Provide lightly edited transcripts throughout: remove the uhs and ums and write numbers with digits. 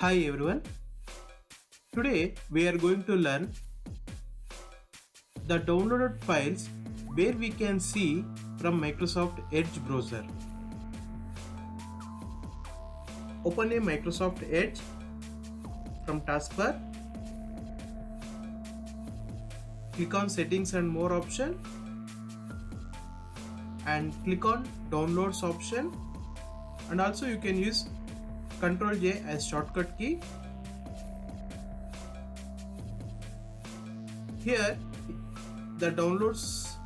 Hi everyone. Today we are going to learn the downloaded files where we can see from Microsoft Edge browser. Open a Microsoft Edge from taskbar. Click on Settings and More option and click on Downloads option, and also you can use Ctrl J as shortcut key. Here the downloads,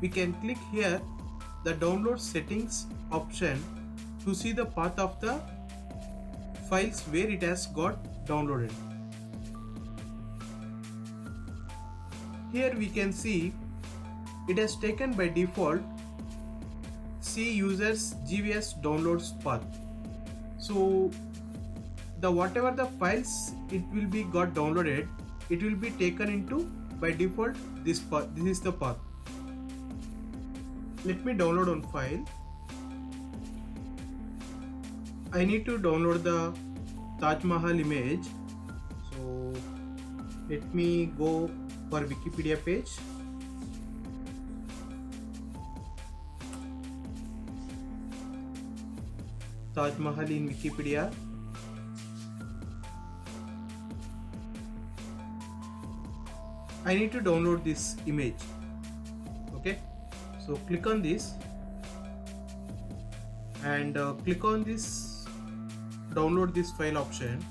we can click here the download settings option to see the path of the files where it has got downloaded. Here we can see it has taken by default C users GVS downloads path. So the whatever the files it will be got downloaded, it will be taken into by default this path. This is the path. Let me download one file. I need to download the Taj Mahal image. So let me go for Wikipedia page. Taj Mahal in Wikipedia. I need to download this image. Okay, so click on this and click on this download this file option.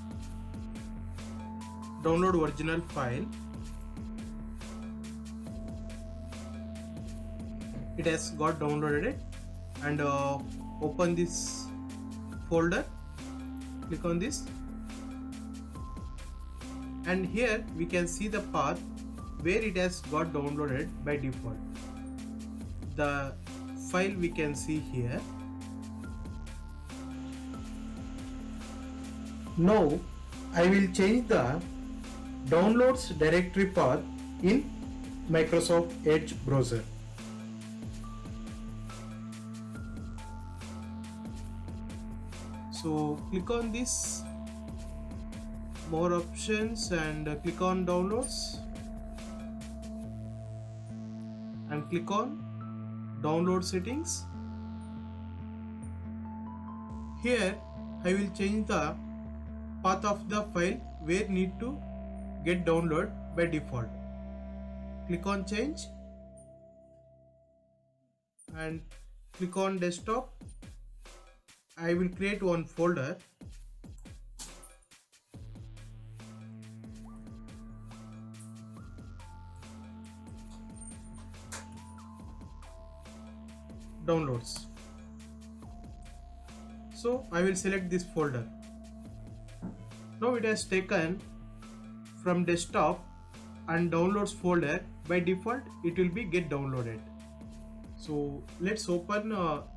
Download original file. It has got downloaded, and open this folder. Click on this, and here we can see the path where it has got downloaded by default. The file we can see here. Now I will change the downloads directory path in Microsoft Edge browser. So click on this more options and click on downloads and click on download settings. Here I will change the path of the file where need to get download by default. Click on change and click on desktop. I will create one folder. Downloads. So I will select this folder. Now it has taken from desktop and downloads folder. By default it will be get downloaded. So let's open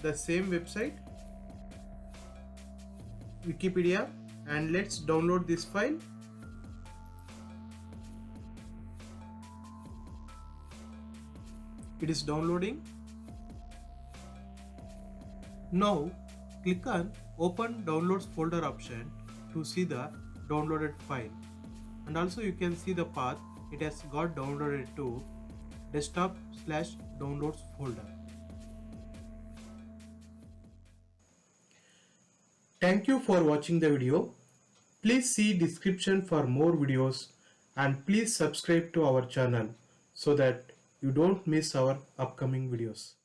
the same website, Wikipedia, and let's download this file. It is downloading. Now click on open downloads folder option to see the downloaded file, and also you can see the path it has got downloaded to desktop/downloads folder. Thank you for watching the video. Please see description for more videos, and please subscribe to our channel so that you don't miss our upcoming videos.